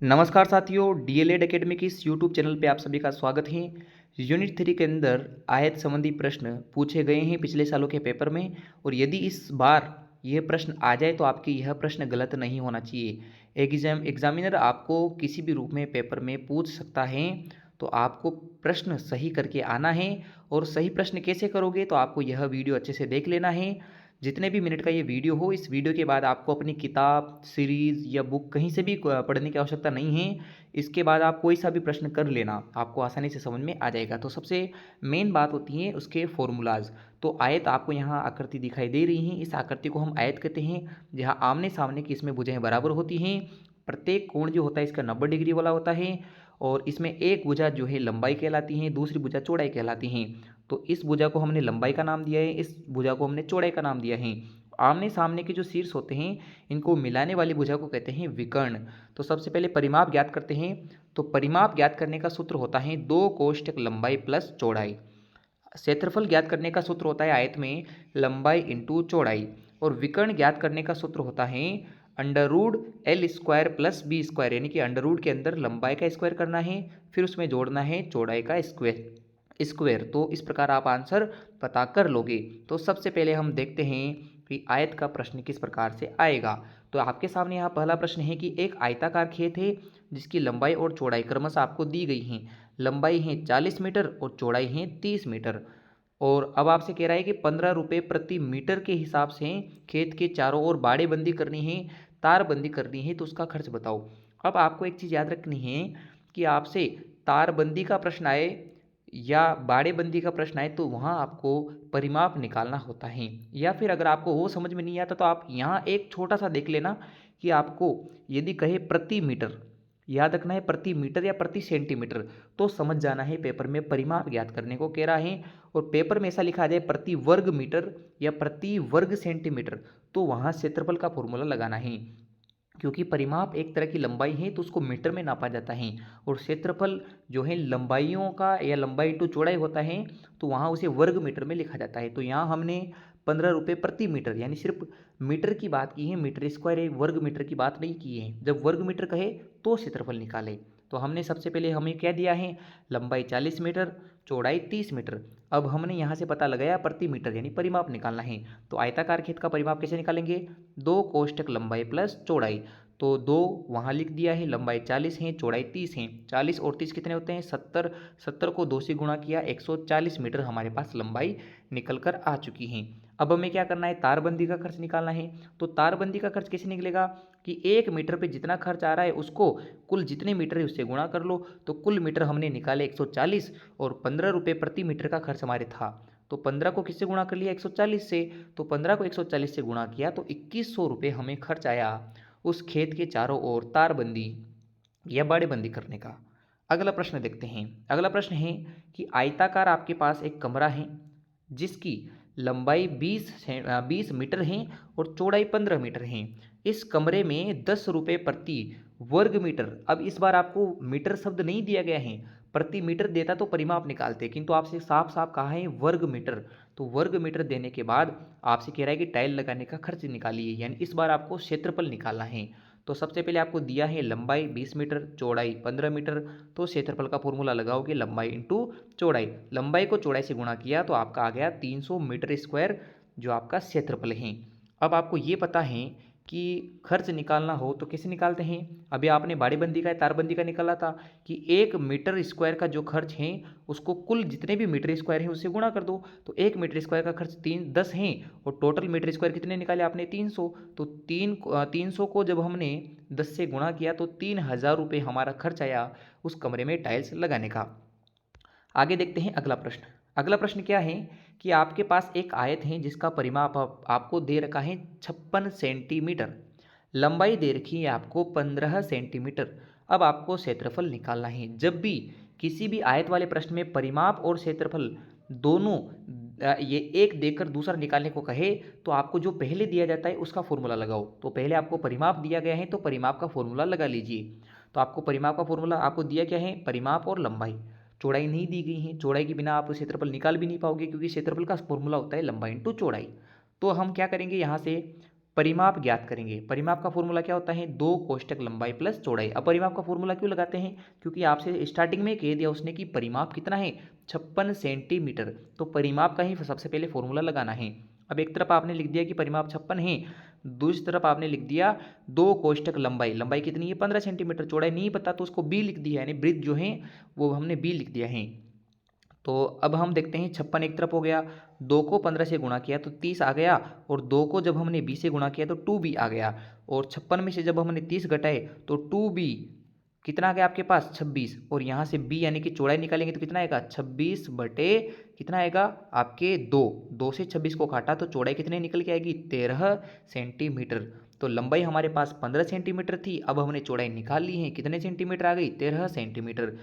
नमस्कार साथियों, DElEd academy की इस यूट्यूब चैनल पे आप सभी का स्वागत है। यूनिट 3 के अंदर आयत संबंधी प्रश्न पूछे गए हैं पिछले सालों के पेपर में, और यदि इस बार यह प्रश्न आ जाए तो आपके यह प्रश्न गलत नहीं होना चाहिए। एग्जामिनर आपको किसी भी रूप में पेपर में पूछ सकता है, तो आपको प्रश्न सही करके आना है। और सही प्रश्न कैसे करोगे, तो आपको यह वीडियो अच्छे से देख लेना है। जितने भी मिनट का ये वीडियो हो, इस वीडियो के बाद आपको अपनी किताब, सीरीज़ या बुक कहीं से भी पढ़ने की आवश्यकता नहीं है। इसके बाद आप कोई सा भी प्रश्न कर लेना, आपको आसानी से समझ में आ जाएगा। तो सबसे मेन बात होती है उसके फॉर्मूलाज। तो आयत आपको यहाँ आकृति दिखाई दे रही है, इस आकृति को हम आयत कहते हैं, जहाँ आमने सामने की इसमें भुजाएं बराबर होती हैं। प्रत्येक कोण जो होता है इसका 90 डिग्री वाला होता है, और इसमें एक भुजा जो है लंबाई कहलाती है, दूसरी भुजा चौड़ाई कहलाती है। तो इस भुजा को हमने लंबाई का नाम दिया है, इस भुजा को हमने चौड़ाई का नाम दिया है। आमने सामने के जो शीर्ष होते हैं, इनको मिलाने वाली भुजा को कहते हैं विकर्ण। तो सबसे पहले परिमाप ज्ञात करते हैं। तो परिमाप ज्ञात करने का सूत्र होता है 2 कोष्टक लंबाई प्लस चौड़ाई। क्षेत्रफल ज्ञात करने का सूत्र होता है आयत में लंबाई इंटू चौड़ाई। और विकर्ण ज्ञात करने का सूत्र होता है under root l square plus b square, यानी कि अंडर रूड के अंदर लंबाई का स्क्वायर करना है, फिर उसमें जोड़ना है चौड़ाई का स्क्वायर। तो इस प्रकार आप आंसर पता कर लोगे। तो सबसे पहले हम देखते हैं कि आयत का प्रश्न किस प्रकार से आएगा। तो आपके सामने यहाँ पहला प्रश्न है कि एक आयताकार खेत है जिसकी लंबाई और चौड़ाई क्रमशः आपको दी गई हैं। लंबाई है 40 मीटर और चौड़ाई है 30 मीटर। और अब आपसे कह रहा है कि 15 रुपये प्रति मीटर के हिसाब से खेत के चारों ओर बाड़ेबंदी करनी है, तारबंदी करनी है, तो उसका खर्च बताओ। अब आपको एक चीज़ याद रखनी है कि आपसे तारबंदी का प्रश्न आए या बाड़ेबंदी का प्रश्न आए, तो वहाँ आपको परिमाप निकालना होता है। या फिर अगर आपको वो समझ में नहीं आता, तो आप यहाँ एक छोटा सा देख लेना कि आपको यदि कहे प्रति मीटर, याद रखना है प्रति मीटर या प्रति सेंटीमीटर, तो समझ जाना है पेपर में परिमाप ज्ञात करने को कह रहा है। और पेपर में ऐसा लिखा जाए प्रति वर्ग मीटर या प्रति वर्ग सेंटीमीटर, तो वहाँ क्षेत्रफल का फॉर्मूला लगाना है। क्योंकि परिमाप एक तरह की लंबाई है, तो उसको मीटर में नापा जाता है। और क्षेत्रफल जो है लंबाइयों का या लंबाई इंटू चौड़ाई होता है, तो वहाँ उसे वर्ग मीटर में लिखा जाता है। तो यहाँ हमने 15 रुपये प्रति मीटर यानी सिर्फ मीटर की बात की है, मीटर स्क्वायर वर्ग मीटर की बात नहीं की है। जब वर्ग मीटर कहे तो क्षेत्रफल निकाले। तो हमने सबसे पहले हमें क्या दिया है, लंबाई 40 मीटर, चौड़ाई 30 मीटर। अब हमने यहाँ से पता लगाया प्रति मीटर यानी परिमाप निकालना है। तो आयताकार खेत का परिमाप कैसे निकालेंगे, 2 कोष्टक लंबाई प्लस चौड़ाई। तो 2 वहाँ लिख दिया है, लंबाई 40 है, चौड़ाई 30 है। 40 और 30 कितने होते हैं, 70। 70 को 2 से गुणा किया, 140 मीटर हमारे पास लंबाई निकल कर आ चुकी हैं। अब हमें क्या करना है, तारबंदी का खर्च निकालना है। तो तारबंदी का खर्च कैसे निकलेगा कि 1 मीटर पे जितना खर्च आ रहा है उसको कुल जितने मीटर है उससे गुणा कर लो। तो कुल मीटर हमने निकाले 140, और 15 रुपये प्रति मीटर का खर्च हमारे था। तो 15 को किससे गुणा कर लिया, 140 से। तो 15 को 140 से गुणा किया तो 2100 रुपये हमें खर्च आया उस खेत के चारों ओर तारबंदी या बाड़ेबंदी करने का। अगला प्रश्न देखते हैं। अगला प्रश्न है कि आयताकार आपके पास एक कमरा है जिसकी लंबाई 20 मीटर है और चौड़ाई 15 मीटर है। इस कमरे में 10 रुपये प्रति वर्ग मीटर। अब इस बार आपको मीटर शब्द नहीं दिया गया है, प्रति मीटर देता तो परिमाप निकालते, किंतु आपसे साफ साफ कहा है वर्ग मीटर। तो वर्ग मीटर देने के बाद आपसे कह रहा है कि टाइल लगाने का खर्च निकालिए, यानी इस बार आपको क्षेत्रफल निकालना है। तो सबसे पहले आपको दिया है लंबाई 20 मीटर, चौड़ाई 15 मीटर। तो क्षेत्रफल का फॉर्मूला लगाओगे लंबाई इंटू चौड़ाई। लंबाई को चौड़ाई से गुणा किया तो आपका आ गया 300 मीटर स्क्वायर, जो आपका क्षेत्रफल है। अब आपको ये पता है कि खर्च निकालना हो तो कैसे निकालते हैं। अभी आपने बाड़ेबंदी का तारबंदी का निकाला था कि 1 मीटर स्क्वायर का जो खर्च है उसको कुल जितने भी मीटर स्क्वायर हैं उससे गुणा कर दो। तो 1 मीटर स्क्वायर का खर्च 10 हैं, और टोटल मीटर स्क्वायर कितने निकाले आपने, 300। तो 300 को जब हमने 10 से गुणा किया तो 3000 रुपये हमारा खर्च आया उस कमरे में टाइल्स लगाने का। आगे देखते हैं अगला प्रश्न। अगला प्रश्न क्या है कि आपके पास एक आयत है जिसका परिमाप आपको दे रखा है 56 सेंटीमीटर, लंबाई दे रखी है आपको 15 सेंटीमीटर। अब आपको क्षेत्रफल निकालना है। जब भी किसी भी आयत वाले प्रश्न में परिमाप और क्षेत्रफल दोनों ये एक देकर दूसरा निकालने को कहे, तो आपको जो पहले दिया जाता है उसका फॉर्मूला लगाओ। तो पहले आपको परिमाप दिया गया है तो परिमाप का फॉर्मूला लगा लीजिए। तो आपको परिमाप का फॉर्मूला आपको दिया क्या है, परिमाप और लंबाई। चौड़ाई नहीं दी गई है, चौड़ाई के बिना आप क्षेत्रफल निकाल भी नहीं पाओगे, क्योंकि क्षेत्रफल का फॉर्मूला होता है लंबाई इंटू चौड़ाई। तो हम क्या करेंगे, यहाँ से परिमाप ज्ञात करेंगे। परिमाप का फॉर्मूला क्या होता है, 2 कोष्टक लंबाई प्लस चौड़ाई। अब परिमाप का फॉर्मूला क्यों लगाते हैं, क्योंकि आपसे स्टार्टिंग में कह दिया उसने कि परिमाप कितना है, 56 सेंटीमीटर। तो परिमाप का ही सबसे पहले फॉर्मूला लगाना है। अब एक तरफ आपने लिख दिया कि परिमाप 56 है, दूसरी तरफ आपने लिख दिया 2 कोष्टक लंबाई, लंबाई कितनी है 15 सेंटीमीटर, चौड़ाई नहीं पता तो उसको बी लिख दिया, यानी ब्रिज जो है वो हमने बी लिख दिया है। तो अब हम देखते हैं 56 एक तरफ हो गया, 2 को 15 से गुणा किया तो 30 आ गया, और 2 को जब हमने बी से गुणा किया तो 2b आ गया, और 56 में से जब हमने 30 घटाए तो 2b कितना आ गया आपके पास 26, और यहाँ से b यानी कि चौड़ाई निकालेंगे तो कितना आएगा 26 बटे कितना आएगा आपके 2 से 26 को काटा तो चौड़ाई कितने निकल के आएगी 13 सेंटीमीटर। तो लंबाई हमारे पास 15 सेंटीमीटर थी, अब हमने चौड़ाई निकाल ली है, कितने सेंटीमीटर आ गई 13 सेंटीमीटर।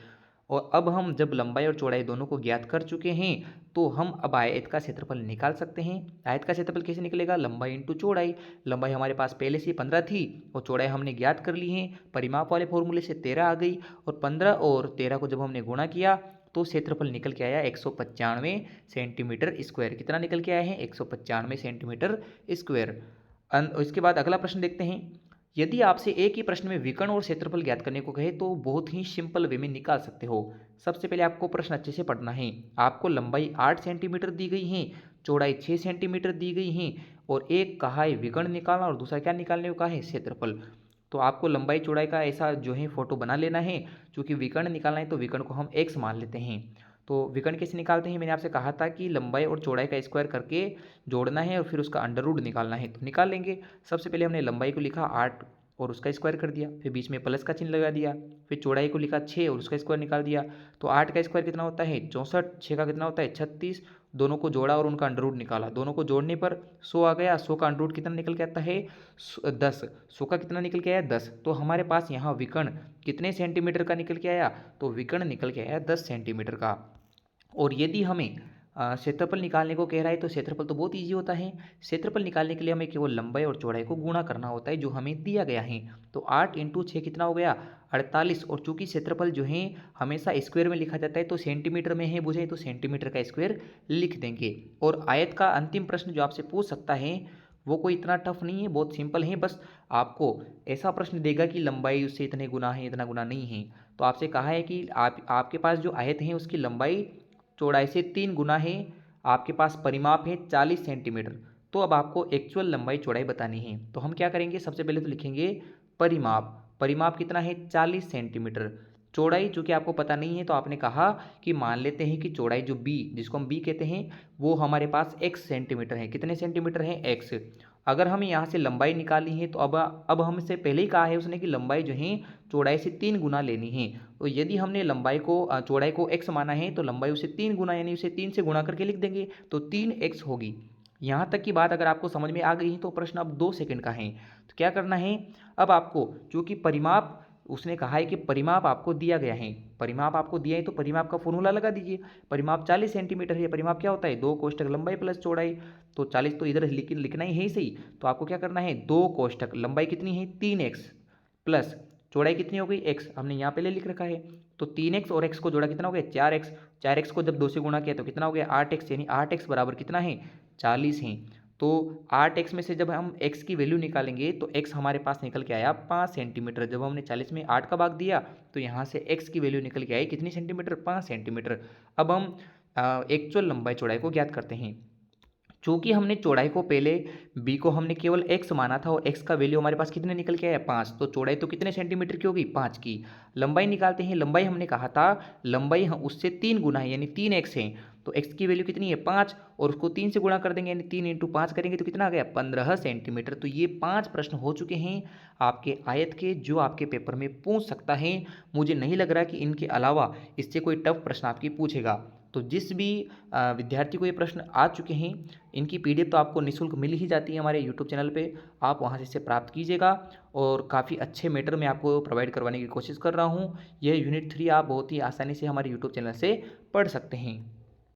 और अब हम जब लंबाई और चौड़ाई दोनों को ज्ञात कर चुके हैं तो हम अब आयत का क्षेत्रफल निकाल सकते हैं। आयत का क्षेत्रफल कैसे निकलेगा, लंबाई इंटू चौड़ाई। लंबाई हमारे पास पहले से 15 थी और चौड़ाई हमने ज्ञात कर ली है, परिमाप वाले फॉर्मूले से 13 आ गई, और 15 और 13 को जब हमने गुणा किया तो क्षेत्रफल निकल के आया 195 सेंटीमीटर स्क्वायर। कितना निकल के आया है 195 सेंटीमीटर स्क्वायर। इसके बाद अगला प्रश्न देखते हैं। यदि आपसे एक ही प्रश्न में विकर्ण और क्षेत्रफल ज्ञात करने को कहे तो बहुत ही सिंपल वे में निकाल सकते हो। सबसे पहले आपको प्रश्न अच्छे से पढ़ना है। आपको लंबाई 8 सेंटीमीटर दी गई है, चौड़ाई 6 सेंटीमीटर दी गई है, और एक कहा है विकर्ण निकालना और दूसरा क्या निकालने को कहा है क्षेत्रफल। तो आपको लंबाई चौड़ाई का ऐसा जो है फोटो बना लेना है। चूंकि विकर्ण निकालना है तो विकर्ण को हम x मान लेते हैं। तो विकर्ण कैसे निकालते हैं, मैंने आपसे कहा था कि लंबाई और चौड़ाई का स्क्वायर करके जोड़ना है और फिर उसका अंडर रूट निकालना है, तो निकाल लेंगे। सबसे पहले हमने लंबाई को लिखा 8 और उसका स्क्वायर कर दिया, फिर बीच में प्लस का चिन्ह लगा दिया, फिर चौड़ाई को लिखा 6 और उसका स्क्वायर निकाल दिया। तो 8 का स्क्वायर कितना होता है 64, 6 का कितना होता है 36, दोनों को जोड़ा और उनका अंडर रूट निकाला, दोनों को जोड़ने पर 100 आ गया। 100 का अंडर रूट कितना निकल के आता है 10, 100 का कितना निकल के आया 10। तो हमारे पास यहाँ विकर्ण कितने सेंटीमीटर का निकल के आया, तो विकर्ण निकल के आया 10 सेंटीमीटर का। और यदि हमें क्षेत्रफल निकालने को कह रहा है तो क्षेत्रफल तो बहुत इजी होता है। क्षेत्रफल निकालने के लिए हमें केवल लंबाई और चौड़ाई को गुणा करना होता है जो हमें दिया गया है। तो 8 इंटू 6 कितना हो गया 48, और चूंकि क्षेत्रफल जो है हमेशा स्क्वायर में लिखा जाता है तो सेंटीमीटर में है बुझे तो सेंटीमीटर का स्क्वायर लिख देंगे। और आयत का अंतिम प्रश्न जो आपसे पूछ सकता है वो कोई इतना टफ नहीं है, बहुत सिंपल है। बस आपको ऐसा प्रश्न देगा कि लंबाई उससे इतने गुना है, इतना गुना नहीं है। तो आपसे कहा है कि आपके पास जो आयत है उसकी लंबाई चौड़ाई से 3 गुना है, आपके पास परिमाप है 40 सेंटीमीटर। तो अब आपको एक्चुअल लंबाई चौड़ाई बतानी है। तो हम क्या करेंगे, सबसे पहले तो लिखेंगे परिमाप। परिमाप कितना है 40 सेंटीमीटर। चौड़ाई चूंकि आपको पता नहीं है तो आपने कहा कि मान लेते हैं कि चौड़ाई जो बी, जिसको हम बी कहते हैं, वो हमारे पास x सेंटीमीटर है। कितने सेंटीमीटर है x। अगर हमें यहाँ से लंबाई निकालनी है तो अब हमसे पहले ही कहा है उसने कि लंबाई जो है चौड़ाई से 3 गुना लेनी है। तो यदि हमने लंबाई को चौड़ाई को x माना है तो लंबाई उसे 3 गुना यानी उसे 3 से गुणा करके लिख देंगे तो 3x होगी। यहाँ तक की बात अगर आपको समझ में आ गई है तो प्रश्न अब 2 सेकंड का है। तो क्या करना है, अब आपको चूंकि परिमाप उसने कहा है कि परिमाप आपको दिया गया है, परिमाप आपको दिया है तो परिमाप का फॉर्मूला लगा दीजिए। परिमाप 40 सेंटीमीटर है, परिमाप क्या होता है 2 कोष्टक लंबाई प्लस चौड़ाई। तो 40 तो इधर लिखना ही है सही। तो आपको क्या करना है 2 कोष्टक लंबाई कितनी है 3x प्लस चौड़ाई कितनी हो गई x, हमने यहाँ पहले लिख रखा है। तो 3x और x को जोड़ा कितना हो गया 4x, 4x को जब 2 से गुणा किया तो कितना हो गया 8x, यानी 8x बराबर कितना है 40 है। तो 8x में से जब हम x की वैल्यू निकालेंगे तो x हमारे पास निकल के आया 5 सेंटीमीटर। जब हमने 40 में 8 का भाग दिया तो यहाँ से x की वैल्यू निकल के आई कितनी सेंटीमीटर 5 सेंटीमीटर। अब हम एक्चुअल लंबाई चौड़ाई को ज्ञात करते हैं। चूंकि हमने चौड़ाई को पहले b को हमने केवल x माना था और x का वैल्यू हमारे पास कितने निकल के आया 5, तो चौड़ाई तो कितने सेंटीमीटर की होगी 5 की। लंबाई निकालते हैं, लंबाई हमने कहा था लंबाई उससे 3 गुना है यानी 3x है। तो x की वैल्यू कितनी है 5 और उसको 3 से गुणा कर देंगे यानी 3 इंटू 5 करेंगे तो कितना आ गया 15 सेंटीमीटर। तो ये 5 प्रश्न हो चुके हैं आपके आयत के जो आपके पेपर में पूछ सकता है। मुझे नहीं लग रहा कि इनके अलावा इससे कोई टफ प्रश्न आपकी पूछेगा। तो जिस भी विद्यार्थी को ये प्रश्न आ चुके हैं इनकी पीडीएफ तो आपको निःशुल्क मिल ही जाती है हमारे यूट्यूब चैनल पे, आप वहाँ से इसे प्राप्त कीजिएगा। और काफ़ी अच्छे मैटर में आपको प्रोवाइड करवाने की कोशिश कर रहा हूँ। यह यूनिट 3 आप बहुत ही आसानी से हमारे यूट्यूब चैनल से पढ़ सकते हैं।